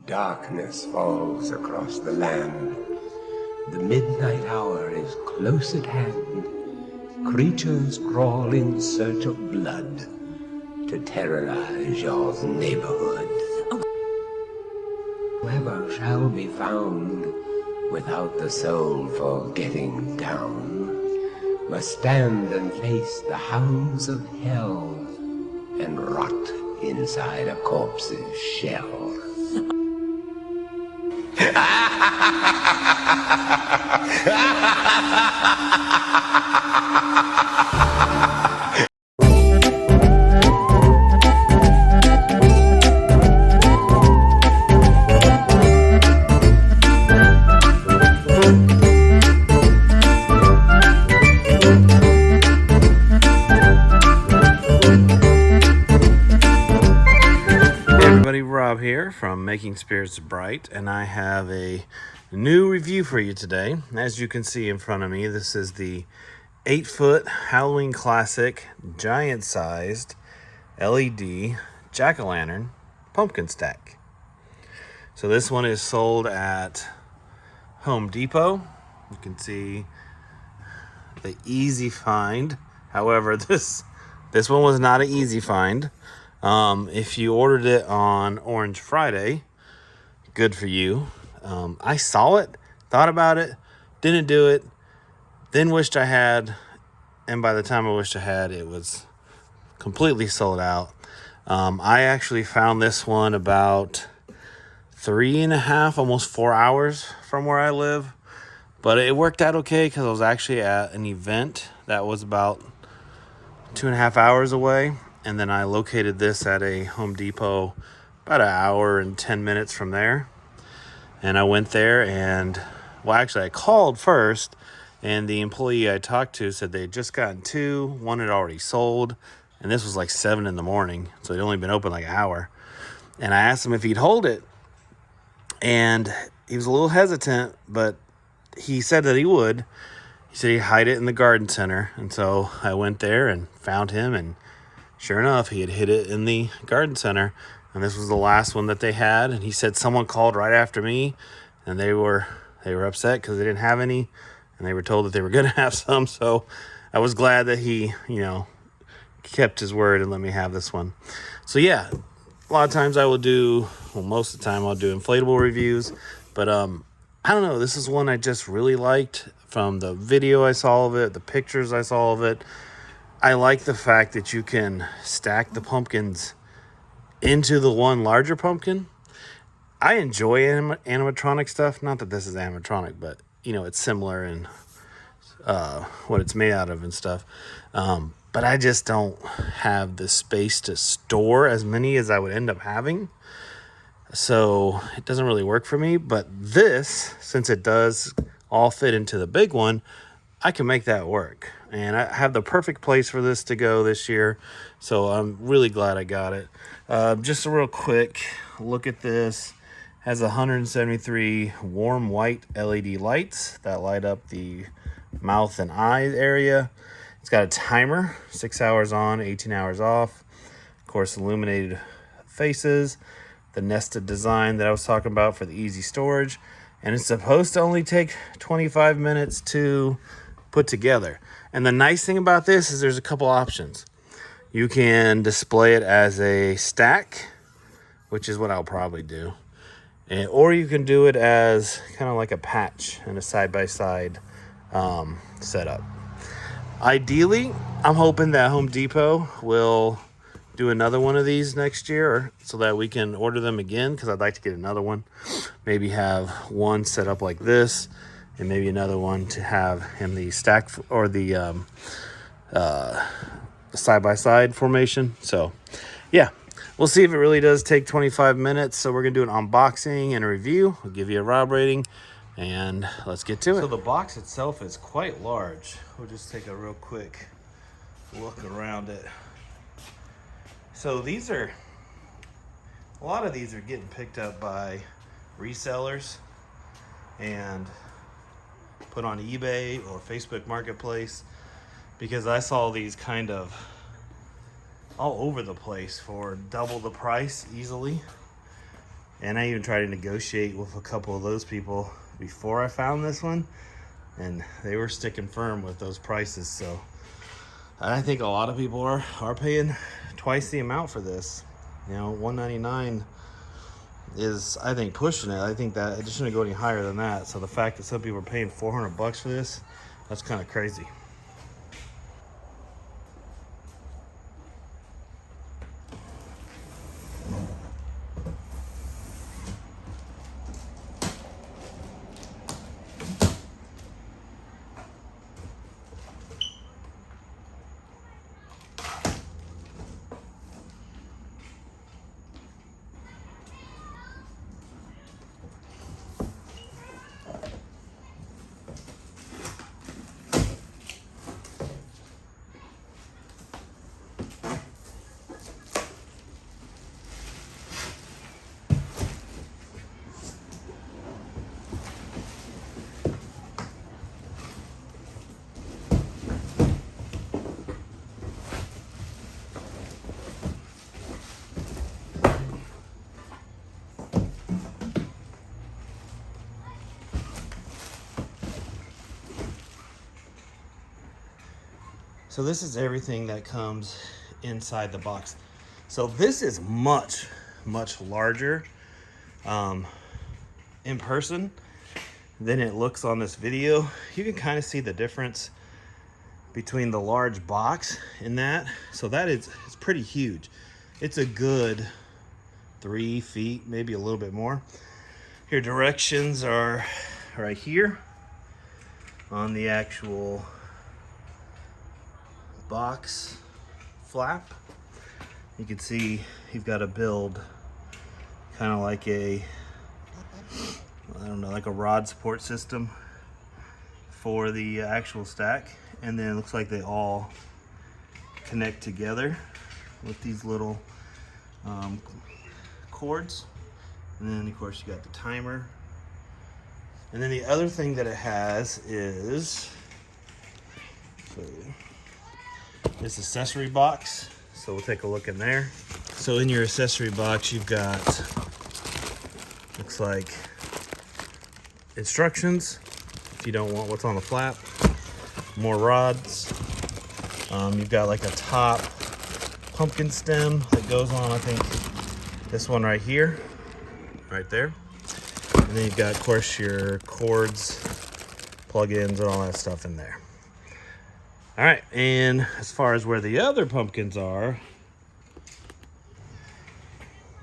Darkness falls across the land. The midnight hour is close at hand. Creatures crawl in search of blood to terrorize your neighborhood. Whoever shall be found without the soul for getting down must stand and face the hounds of hell and rot inside a corpse's shell. Rob here from Making Spirits Bright, and I have a new review for you today. As you can see in front of me, this is the 8-foot Halloween Classic giant-sized LED jack-o'-lantern pumpkin stack. So this one is sold at Home Depot. You can see the easy find. However, this one was not an easy find. If you ordered it on Orange Friday, good for you. I saw it, thought about it, didn't do it, then wished I had, and by the time I wished I had, it was completely sold out. I actually found this one about 3.5, almost 4 hours from where I live, but it worked out okay because I was actually at an event that was about 2.5 hours away. And then I located this at a Home Depot about 1 hour and 10 minutes from there. And I went there and, well, actually I called first, and the employee I talked to said they had just gotten 2. One had already sold, and this was like 7 in the morning. So they'd only been open like 1 hour. And I asked him if he'd hold it. And he was a little hesitant, but he said that he would. He said he'd hide it in the garden center. And so I went there and found him, and sure enough, he had hid it in the garden center, and this was the last one that they had. And he said someone called right after me, and they were upset because they didn't have any, and they were told that they were going to have some. So I was glad that he, kept his word and let me have this one. So yeah, a lot of times I will do, well, most of the time I'll do inflatable reviews, but I don't know. This is one I just really liked from the video I saw of it, the pictures I saw of it. I like the fact that you can stack the pumpkins into the one larger pumpkin. I enjoy animatronic stuff. Not that this is animatronic, but, it's similar in what it's made out of and stuff. But I just don't have the space to store as many as I would end up having. So it doesn't really work for me. But this, since it does all fit into the big one, I can make that work. And I have the perfect place for this to go this year. So I'm really glad I got it. Just a real quick look at this. Has 173 warm white LED lights that light up the mouth and eye area. It's got a timer, 6 hours on, 18 hours off. Of course, illuminated faces. The nested design that I was talking about for the easy storage. And it's supposed to only take 25 minutes to put together. And the nice thing about this is there's a couple options. You can display it as a stack, which is what I'll probably do. Or you can do it as kind of like a patch and a side-by-side setup. Ideally, I'm hoping that Home Depot will do another one of these next year so that we can order them again, because I'd like to get another one. Maybe have one set up like this, and maybe another one to have in the stack or the side-by-side formation. So, yeah, we'll see if it really does take 25 minutes. So we're going to do an unboxing and a review. We'll give you a Rob rating, and let's get to it. So the box itself is quite large. We'll just take a real quick look around it. So a lot of these are getting picked up by resellers and put on eBay or Facebook Marketplace, because I saw these kind of all over the place for double the price easily. And I even tried to negotiate with a couple of those people before I found this one, and they were sticking firm with those prices. So I think a lot of people are paying twice the amount for this. You know, $199 is, I think, pushing it. I think that it shouldn't go any higher than that. So the fact that some people are paying $400 for this, that's kind of crazy. So this is everything that comes inside the box. So this is much, much larger in person than it looks on this video. You can kind of see the difference between the large box and that. So that is, it's pretty huge. It's a good 3 feet, maybe a little bit more. Your directions are right here on the actual box flap. You can see you've got to build kind of like a, I don't know, like a rod support system for the actual stack, and then it looks like they all connect together with these little cords. And then of course you got the timer, and then the other thing that it has is this accessory box. So we'll take a look in there. So in your accessory box, you've got, looks like, instructions if you don't want what's on the flap, more rods. You've got like a top pumpkin stem that goes on, I think, this one right here, right there. And then you've got, of course, your cords, plug-ins, and all that stuff in there. All right, and as far as where the other pumpkins are,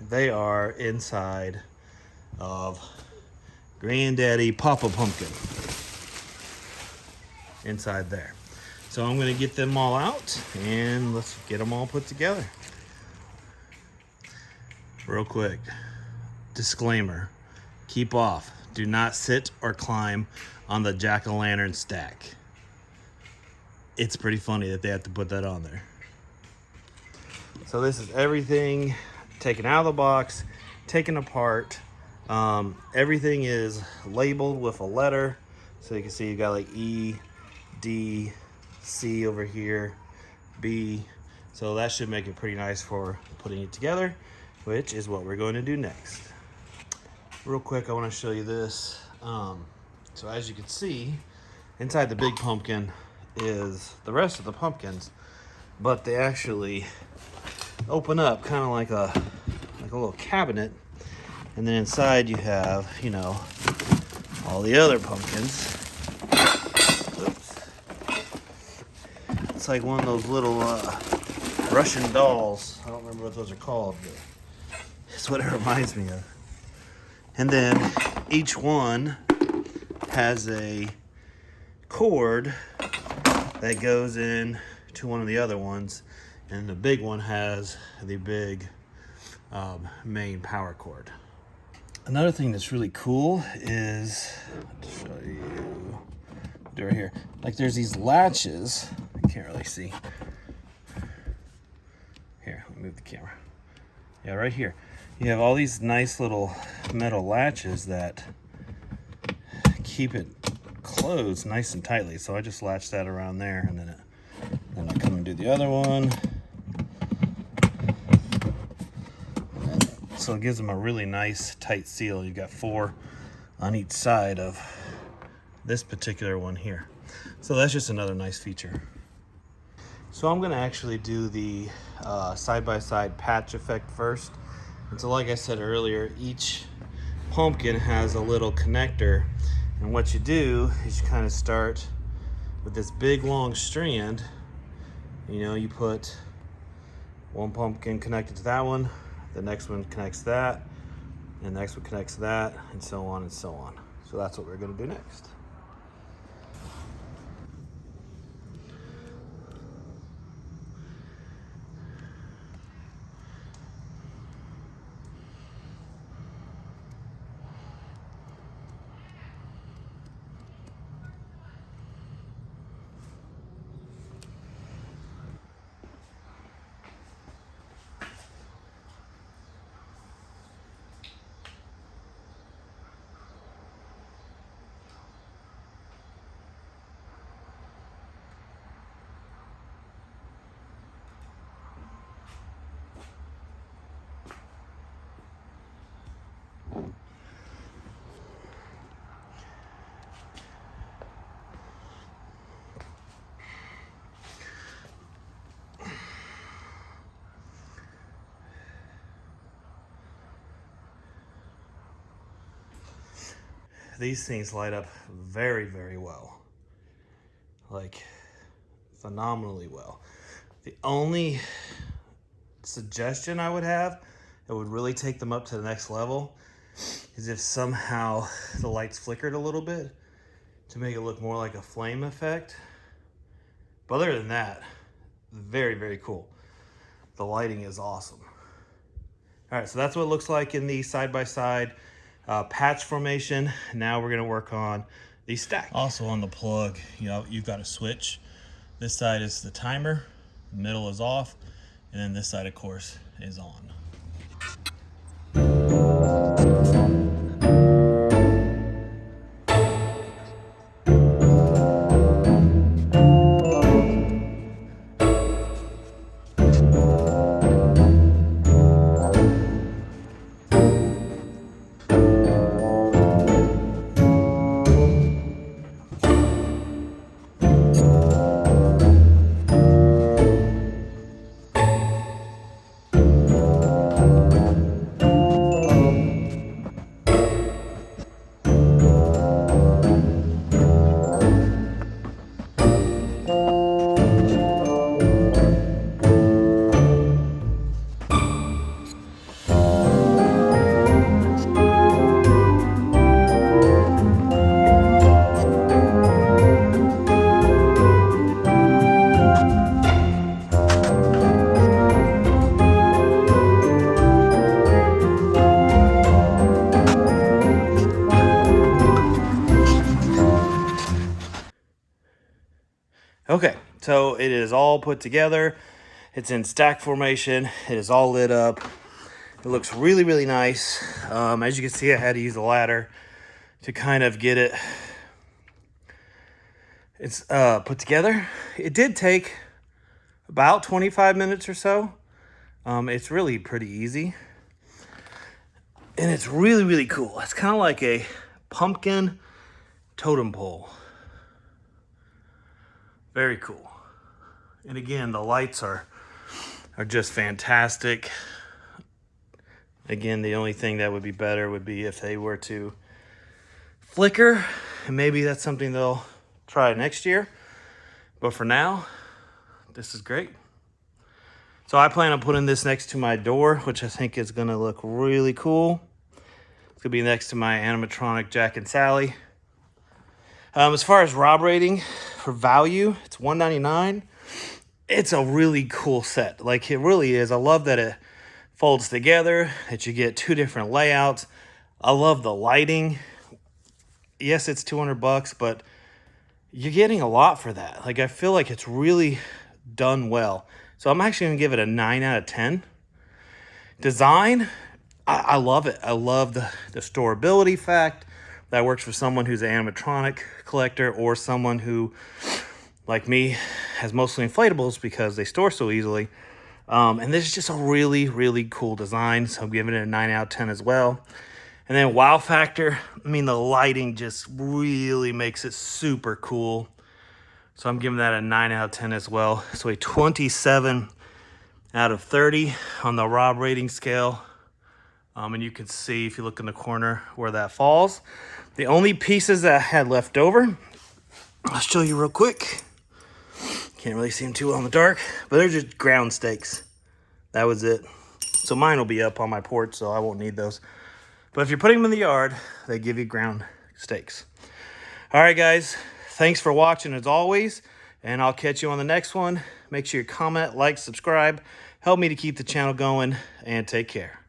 they are inside of Granddaddy Papa Pumpkin. Inside there. So I'm gonna get them all out and let's get them all put together. Real quick, disclaimer, keep off. Do not sit or climb on the jack-o'-lantern stack. It's pretty funny that they have to put that on there. So this is everything taken out of the box, taken apart. Everything is labeled with a letter. So you can see you got like E, D, C over here, B. So that should make it pretty nice for putting it together, which is what we're going to do next. Real quick, I want to show you this. So as you can see, inside the big pumpkin is the rest of the pumpkins, but they actually open up kind of like a little cabinet, and then inside you have, you know, all the other pumpkins. Oops. It's like one of those little Russian dolls. I don't remember what those are called, but it's what it reminds me of. And then each one has a cord that goes in to one of the other ones, and the big one has the big main power cord. Another thing that's really cool is, to show you, do right here, like there's these latches. I can't really see. Here, let me move the camera. Yeah, right here. You have all these nice little metal latches that keep it closed nice and tightly. So I just latch that around there, and then I come and do the other one. And so it gives them a really nice tight seal. You've got 4 on each side of this particular one here. So that's just another nice feature. So I'm gonna actually do the side-by-side patch effect first. And so like I said earlier, each pumpkin has a little connector. And what you do is you kind of start with this big long strand. You know, you put one pumpkin connected to that one, the next one connects that, and the next one connects that, and so on and so on. So that's what we're gonna do next. These things light up very, very well. Like, phenomenally well. The only suggestion I would have that would really take them up to the next level is if somehow the lights flickered a little bit to make it look more like a flame effect. But other than that, very, very cool. The lighting is awesome. All right, so that's what it looks like in the side-by-side patch formation. Now we're gonna work on the stack. Also on the plug, you know, you've got a switch. This side is the timer, the middle is off, and then this side, of course, is on. Okay, so it is all put together. It's in stack formation. It is all lit up. It looks really, really nice. As you can see, I had to use a ladder to kind of get it. It's put together. It did take about 25 minutes or so. It's really pretty easy. And it's really, really cool. It's kind of like a pumpkin totem pole. Very cool. And again, the lights are just fantastic. Again, the only thing that would be better would be if they were to flicker, and maybe that's something they'll try next year. But for now, this is great. So I plan on putting this next to my door, which I think is gonna look really cool. It's gonna be next to my animatronic Jack and Sally. As far as Rob rating for value, it's $199. It's a really cool set. Like, it really is. I love that it folds together, that you get 2 different layouts. I love the lighting. Yes, it's $200, but you're getting a lot for that. Like, I feel like it's really done well. So I'm actually gonna give it a 9 out of 10. Design, I love it. I love the storability fact. That works for someone who's an animatronic collector or someone who, like me, has mostly inflatables because they store so easily. And this is just a really, really cool design. So I'm giving it a 9 out of 10 as well. And then wow factor, I mean, the lighting just really makes it super cool. So I'm giving that a 9 out of 10 as well. So a 27 out of 30 on the Rob rating scale. And you can see if you look in the corner where that falls. The only pieces that I had left over, I'll show you real quick. Can't really see them too well in the dark, but they're just ground stakes. That was it. So mine will be up on my porch, so I won't need those. But if you're putting them in the yard, they give you ground stakes. All right, guys. Thanks for watching as always, and I'll catch you on the next one. Make sure you comment, like, subscribe. Help me to keep the channel going, and take care.